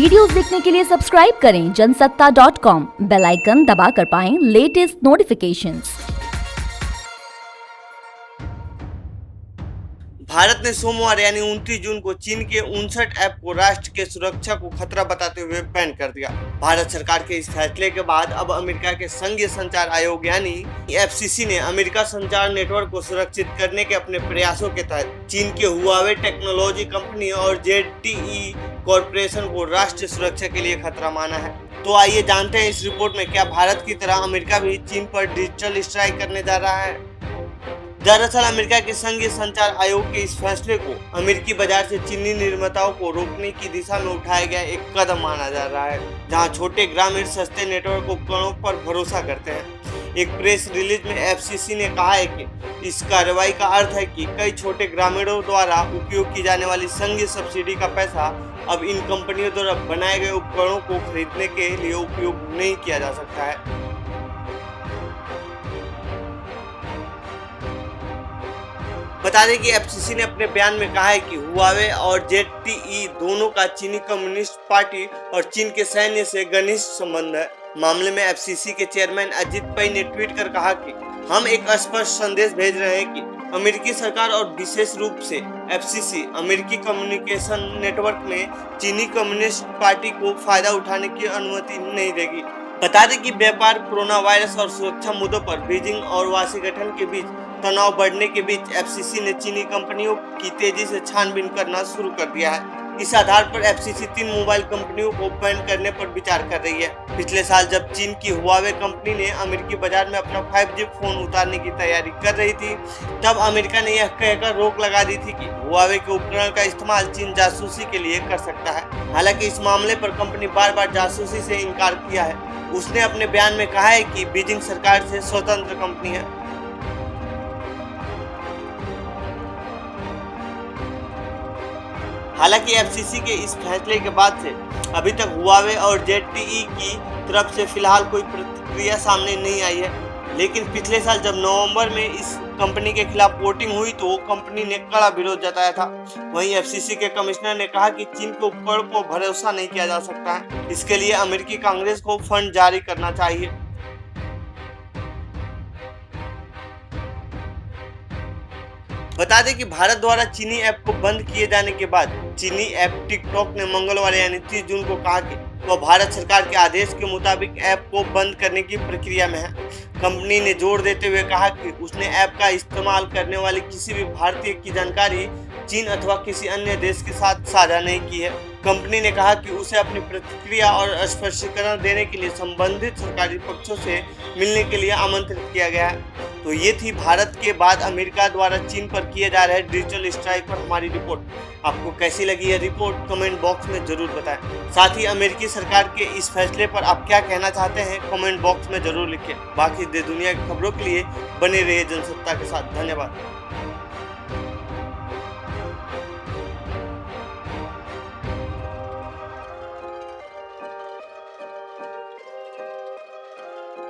Videos देखने के लिए सब्सक्राइब करें जनसत्ता.com, बेल आइकन दबाकर पाएं लेटेस्ट नोटिफिकेशंस। भारत ने सोमवार यानी 29 जून को चीन के 59 ऐप को राष्ट्र के सुरक्षा को खतरा बताते हुए बैन कर दिया। भारत सरकार के इस फैसले के बाद अब अमेरिका के संघीय संचार आयोग यानी FCC ने अमेरिका संचार नेटवर्क को सुरक्षित करने के अपने प्रयासों के तहत चीन के हुआवे टेक्नोलॉजी कंपनी और ZTE कॉरपोरेशन को राष्ट्रीय सुरक्षा के लिए खतरा माना है। तो आइए जानते हैं इस रिपोर्ट में क्या भारत की तरह अमेरिका भी चीन पर डिजिटल स्ट्राइक करने जा रहा है। दरअसल अमेरिका के संघीय संचार आयोग के इस फैसले को अमेरिकी बाजार से चीनी निर्माताओं को रोकने की दिशा में उठाया गया एक कदम माना जा रहा है, जहां छोटे ग्रामीण सस्ते नेटवर्क उपकरणों पर भरोसा करते हैं। एक प्रेस रिलीज में FCC ने कहा है कि इस कार्रवाई का अर्थ है कि कई छोटे ग्रामीणों द्वारा उपयोग की जाने वाली संघीय सब्सिडी का पैसा अब इन कंपनियों द्वारा बनाए गए उपकरणों को खरीदने के लिए उपयोग नहीं किया जा सकता है। बता दें कि FCC ने अपने बयान में कहा है कि हुआवे और ZTE दोनों का चीनी कम्युनिस्ट पार्टी और चीन के सैन्य से घनिष्ठ संबंध है। मामले में FCC के चेयरमैन अजित पै ने ट्वीट कर कहा कि हम एक स्पष्ट संदेश भेज रहे हैं कि अमेरिकी सरकार और विशेष रूप से FCC अमेरिकी कम्युनिकेशन नेटवर्क में चीनी कम्युनिस्ट पार्टी को फायदा उठाने की अनुमति नहीं देगी। बता दें कि व्यापार, कोरोना वायरस और सुरक्षा मुद्दों पर बीजिंग और वाशिंगटन के बीच तनाव बढ़ने के बीच FCC ने चीनी कंपनियों की तेजी से छानबीन करना शुरू कर दिया है। इस आधार पर FCC 3 मोबाइल कंपनियों को बैन करने पर विचार कर रही है। पिछले साल जब चीन की हुआवे कंपनी ने अमेरिकी बाजार में अपना 5G फोन उतारने की तैयारी कर रही थी, तब अमेरिका ने यह कहकर रोक लगा दी थी कि हुआवे के उपकरण का इस्तेमाल चीन जासूसी के लिए कर सकता है। हालांकि इस मामले पर कंपनी बार बार जासूसी से इनकार किया है। उसने अपने बयान में कहा है कि बीजिंग सरकार से स्वतंत्र कंपनी है। हालांकि FCC के इस फैसले के बाद से अभी तक हुआवे और ZTE की तरफ से फिलहाल कोई प्रतिक्रिया सामने नहीं आई है, लेकिन पिछले साल जब नवंबर में इस कंपनी के खिलाफ वोटिंग हुई तो कंपनी ने कड़ा विरोध जताया था। वहीं FCC के कमिश्नर ने कहा कि चीन के उपकरण को भरोसा नहीं किया जा सकता है, इसके लिए अमेरिकी कांग्रेस को फंड जारी करना चाहिए। बता दें कि भारत द्वारा चीनी ऐप को बंद किए जाने के बाद चीनी ऐप टिकटॉक ने मंगलवार यानी 30 जून को कहा कि वह भारत सरकार के आदेश के मुताबिक ऐप को बंद करने की प्रक्रिया में है। कंपनी ने जोर देते हुए कहा कि उसने ऐप का इस्तेमाल करने वाले किसी भी भारतीय की जानकारी चीन अथवा किसी अन्य देश के साथ साझा नहीं की है। कंपनी ने कहा कि उसे अपनी प्रतिक्रिया और स्पष्टीकरण देने के लिए संबंधित सरकारी पक्षों से मिलने के लिए आमंत्रित किया गया है। तो ये थी भारत के बाद अमेरिका द्वारा चीन पर किए जा रहे डिजिटल स्ट्राइक पर हमारी रिपोर्ट। आपको कैसी लगी यह रिपोर्ट कमेंट बॉक्स में जरूर बताएं। साथ ही अमेरिकी सरकार के इस फैसले पर आप क्या कहना चाहते हैं कमेंट बॉक्स में जरूर लिखें। बाकी देश दुनिया की खबरों के लिए बने रहिए जनसत्ता के साथ। धन्यवाद।